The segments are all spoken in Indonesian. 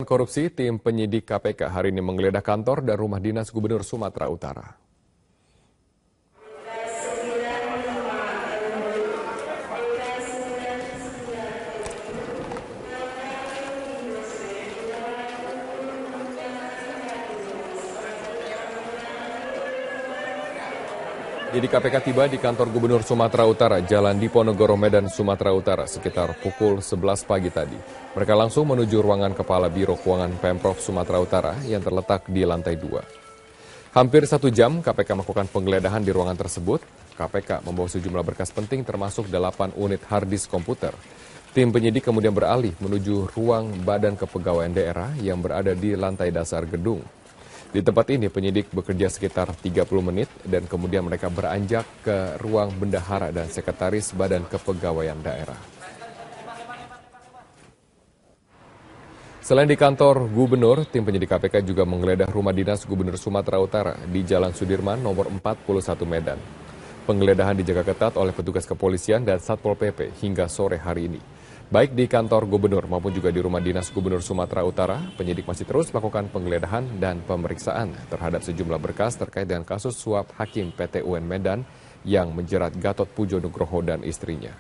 Korupsi, tim penyidik KPK hari ini menggeledah kantor dan rumah dinas Gubernur Sumatera Utara. Jadi KPK tiba di kantor Gubernur Sumatera Utara, Jalan Diponegoro, Medan, Sumatera Utara sekitar pukul 11 pagi tadi. Mereka langsung menuju ruangan Kepala Biro Keuangan Pemprov Sumatera Utara yang terletak di lantai 2. Hampir 1 jam KPK melakukan penggeledahan di ruangan tersebut. KPK membawa sejumlah berkas penting termasuk 8 unit harddisk komputer. Tim penyidik kemudian beralih menuju ruang Badan Kepegawaian Daerah yang berada di lantai dasar gedung. Di tempat ini penyidik bekerja sekitar 30 menit dan kemudian mereka beranjak ke ruang bendahara dan sekretaris Badan Kepegawaian Daerah. Selain di kantor Gubernur, tim penyidik KPK juga menggeledah rumah dinas Gubernur Sumatera Utara di Jalan Sudirman nomor 41 Medan. Penggeledahan dijaga ketat oleh petugas kepolisian dan Satpol PP hingga sore hari ini. Baik di kantor Gubernur maupun juga di rumah dinas Gubernur Sumatera Utara, penyidik masih terus melakukan penggeledahan dan pemeriksaan terhadap sejumlah berkas terkait dengan kasus suap Hakim PT UN Medan yang menjerat Gatot Pujo Nugroho dan istrinya.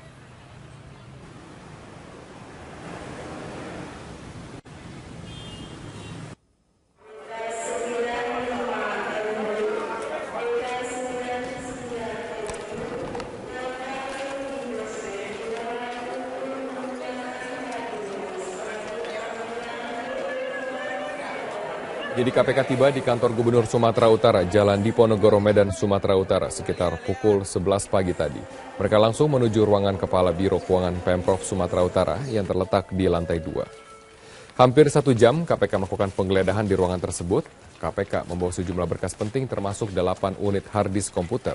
Jadi KPK tiba di kantor Gubernur Sumatera Utara, Jalan Diponegoro, Medan, Sumatera Utara sekitar pukul 11 pagi tadi. Mereka langsung menuju ruangan Kepala Biro Keuangan Pemprov Sumatera Utara yang terletak di lantai 2. Hampir 1 jam KPK melakukan penggeledahan di ruangan tersebut. KPK membawa sejumlah berkas penting termasuk 8 unit harddisk komputer.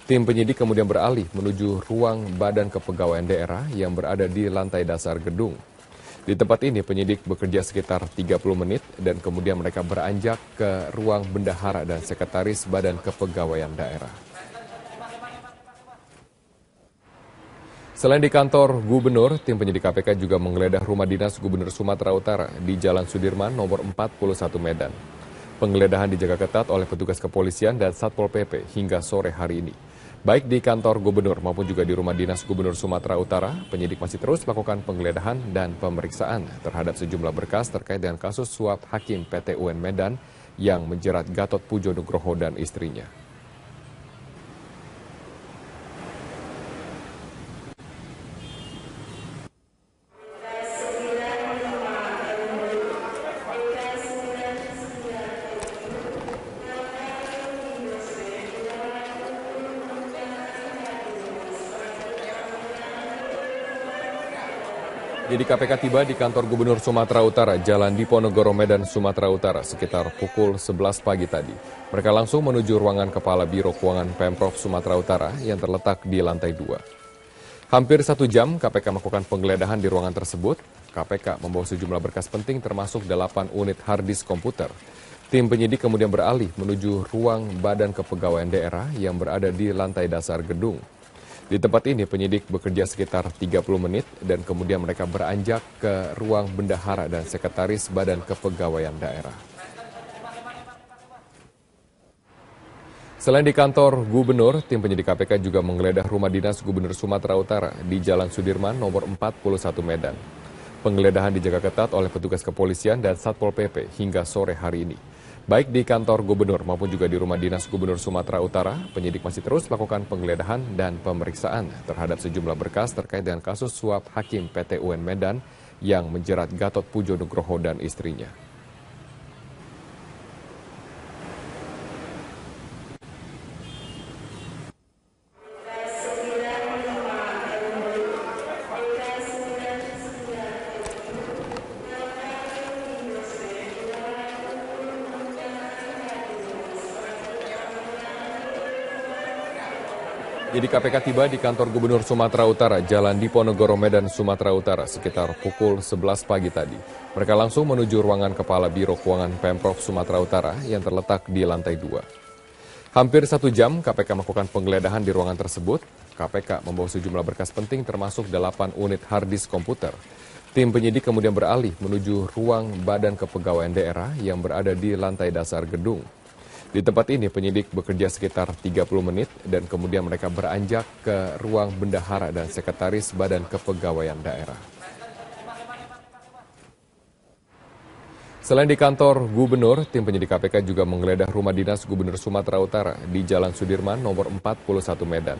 Tim penyidik kemudian beralih menuju ruang Badan Kepegawaian Daerah yang berada di lantai dasar gedung. Di tempat ini penyidik bekerja sekitar 30 menit dan kemudian mereka beranjak ke ruang bendahara dan sekretaris Badan Kepegawaian Daerah. Selain di kantor Gubernur, tim penyidik KPK juga menggeledah rumah dinas Gubernur Sumatera Utara di Jalan Sudirman nomor 41 Medan. Penggeledahan dijaga ketat oleh petugas kepolisian dan Satpol PP hingga sore hari ini. Baik di kantor Gubernur maupun juga di rumah dinas Gubernur Sumatera Utara, penyidik masih terus melakukan penggeledahan dan pemeriksaan terhadap sejumlah berkas terkait dengan kasus suap Hakim PT UN Medan yang menjerat Gatot Pujo Nugroho dan istrinya. Jadi KPK tiba di kantor Gubernur Sumatera Utara, Jalan Diponegoro, Medan, Sumatera Utara sekitar pukul 11 pagi tadi. Mereka langsung menuju ruangan Kepala Biro Keuangan Pemprov Sumatera Utara yang terletak di lantai 2. Hampir 1 jam KPK melakukan penggeledahan di ruangan tersebut. KPK membawa sejumlah berkas penting termasuk 8 unit harddisk komputer. Tim penyidik kemudian beralih menuju ruang Badan Kepegawaian Daerah yang berada di lantai dasar gedung. Di tempat ini penyidik bekerja sekitar 30 menit dan kemudian mereka beranjak ke ruang bendahara dan sekretaris Badan Kepegawaian Daerah. Selain di kantor Gubernur, tim penyidik KPK juga menggeledah rumah dinas Gubernur Sumatera Utara di Jalan Sudirman nomor 41 Medan. Penggeledahan dijaga ketat oleh petugas kepolisian dan Satpol PP hingga sore hari ini. Baik di kantor Gubernur maupun juga di rumah dinas Gubernur Sumatera Utara, penyidik masih terus melakukan penggeledahan dan pemeriksaan terhadap sejumlah berkas terkait dengan kasus suap Hakim PT UN Medan yang menjerat Gatot Pujo Nugroho dan istrinya. Jadi KPK tiba di kantor Gubernur Sumatera Utara, Jalan Diponegoro, Medan, Sumatera Utara sekitar pukul 11 pagi tadi. Mereka langsung menuju ruangan Kepala Biro Keuangan Pemprov Sumatera Utara yang terletak di lantai 2. Hampir 1 jam KPK melakukan penggeledahan di ruangan tersebut. KPK membawa sejumlah berkas penting termasuk 8 unit harddisk komputer. Tim penyidik kemudian beralih menuju ruang Badan Kepegawaian Daerah yang berada di lantai dasar gedung. Di tempat ini penyidik bekerja sekitar 30 menit dan kemudian mereka beranjak ke ruang bendahara dan sekretaris Badan Kepegawaian Daerah. Selain di kantor gubernur, tim penyidik KPK juga menggeledah rumah dinas Gubernur Sumatera Utara di Jalan Sudirman nomor 41 Medan.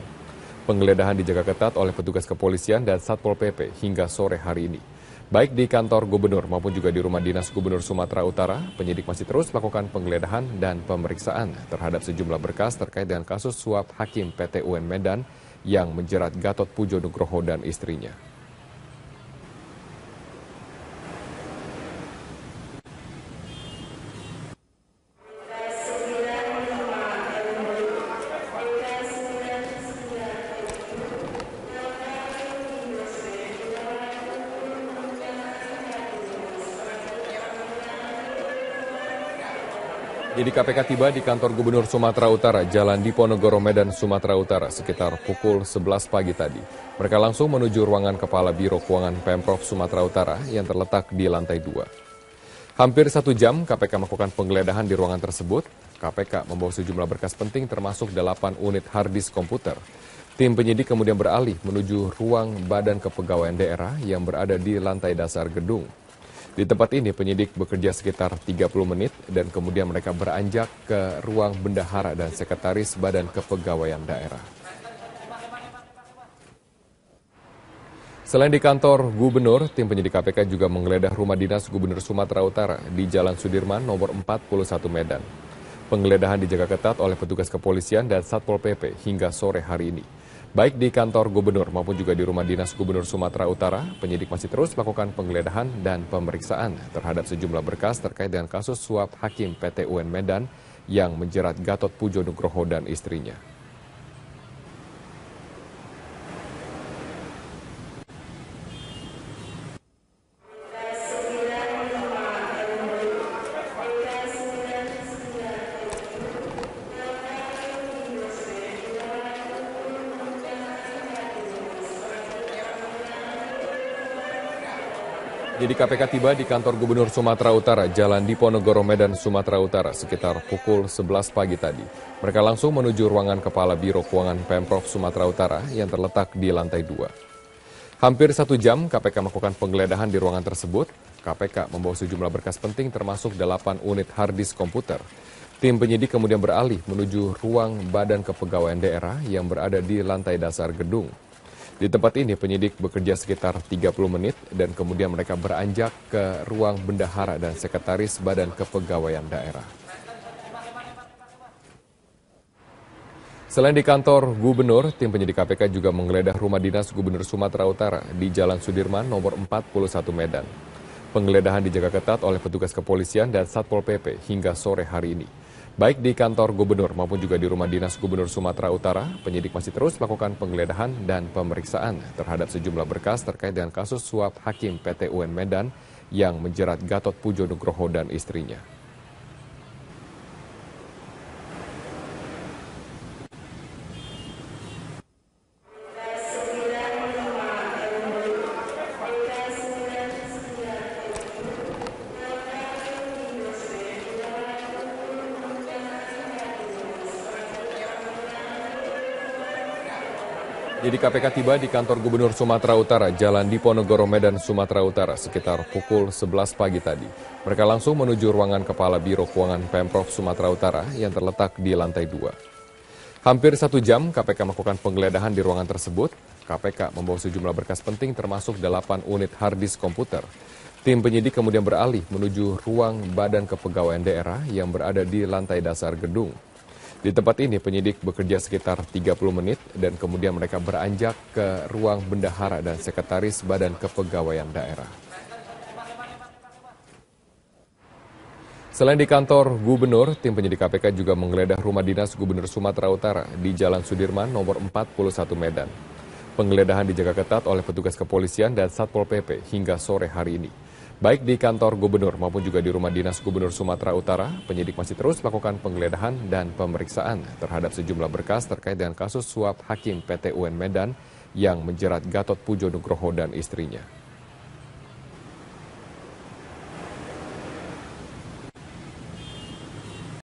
Penggeledahan dijaga ketat oleh petugas kepolisian dan Satpol PP hingga sore hari ini. Baik di kantor gubernur maupun juga di rumah dinas Gubernur Sumatera Utara, penyidik masih terus melakukan penggeledahan dan pemeriksaan terhadap sejumlah berkas terkait dengan kasus suap Hakim PT UN Medan yang menjerat Gatot Pujo Nugroho dan istrinya. Jadi KPK tiba di kantor Gubernur Sumatera Utara, Jalan Diponegoro, Medan, Sumatera Utara sekitar pukul 11 pagi tadi. Mereka langsung menuju ruangan Kepala Biro Keuangan Pemprov Sumatera Utara yang terletak di lantai 2. Hampir 1 jam KPK melakukan penggeledahan di ruangan tersebut. KPK membawa sejumlah berkas penting termasuk 8 unit harddisk komputer. Tim penyidik kemudian beralih menuju ruang Badan Kepegawaian Daerah yang berada di lantai dasar gedung. Di tempat ini penyidik bekerja sekitar 30 menit dan kemudian mereka beranjak ke ruang bendahara dan sekretaris Badan Kepegawaian Daerah. Selain di kantor gubernur, tim penyidik KPK juga menggeledah rumah dinas Gubernur Sumatera Utara di Jalan Sudirman nomor 41 Medan. Penggeledahan dijaga ketat oleh petugas kepolisian dan Satpol PP hingga sore hari ini. Baik di kantor gubernur maupun juga di rumah dinas Gubernur Sumatera Utara, penyidik masih terus melakukan penggeledahan dan pemeriksaan terhadap sejumlah berkas terkait dengan kasus suap Hakim PT UN Medan yang menjerat Gatot Pujo Nugroho dan istrinya. Jadi KPK tiba di kantor Gubernur Sumatera Utara, Jalan Diponegoro, Medan, Sumatera Utara sekitar pukul 11 pagi tadi. Mereka langsung menuju ruangan Kepala Biro Keuangan Pemprov Sumatera Utara yang terletak di lantai 2. Hampir 1 jam KPK melakukan penggeledahan di ruangan tersebut. KPK membawa sejumlah berkas penting termasuk 8 unit harddisk komputer. Tim penyidik kemudian beralih menuju ruang Badan Kepegawaian Daerah yang berada di lantai dasar gedung. Di tempat ini penyidik bekerja sekitar 30 menit dan kemudian mereka beranjak ke ruang bendahara dan sekretaris Badan Kepegawaian Daerah. Selain di kantor gubernur, tim penyidik KPK juga menggeledah rumah dinas Gubernur Sumatera Utara di Jalan Sudirman nomor 41 Medan. Penggeledahan dijaga ketat oleh petugas kepolisian dan Satpol PP hingga sore hari ini. Baik di kantor gubernur maupun juga di rumah dinas Gubernur Sumatera Utara, penyidik masih terus melakukan penggeledahan dan pemeriksaan terhadap sejumlah berkas terkait dengan kasus suap Hakim PT UN Medan yang menjerat Gatot Pujo Nugroho dan istrinya. Jadi KPK tiba di kantor Gubernur Sumatera Utara, Jalan Diponegoro, Medan, Sumatera Utara sekitar pukul 11 pagi tadi. Mereka langsung menuju ruangan Kepala Biro Keuangan Pemprov Sumatera Utara yang terletak di lantai 2. Hampir 1 jam KPK melakukan penggeledahan di ruangan tersebut. KPK membawa sejumlah berkas penting termasuk 8 unit harddisk komputer. Tim penyidik kemudian beralih menuju ruang Badan Kepegawaian Daerah yang berada di lantai dasar gedung. Di tempat ini penyidik bekerja sekitar 30 menit dan kemudian mereka beranjak ke ruang bendahara dan sekretaris Badan Kepegawaian Daerah. Selain di kantor gubernur, tim penyidik KPK juga menggeledah rumah dinas Gubernur Sumatera Utara di Jalan Sudirman nomor 41 Medan. Penggeledahan dijaga ketat oleh petugas kepolisian dan Satpol PP hingga sore hari ini. Baik di kantor gubernur maupun juga di rumah dinas Gubernur Sumatera Utara, penyidik masih terus melakukan penggeledahan dan pemeriksaan terhadap sejumlah berkas terkait dengan kasus suap Hakim PT UN Medan yang menjerat Gatot Pujo Nugroho dan istrinya.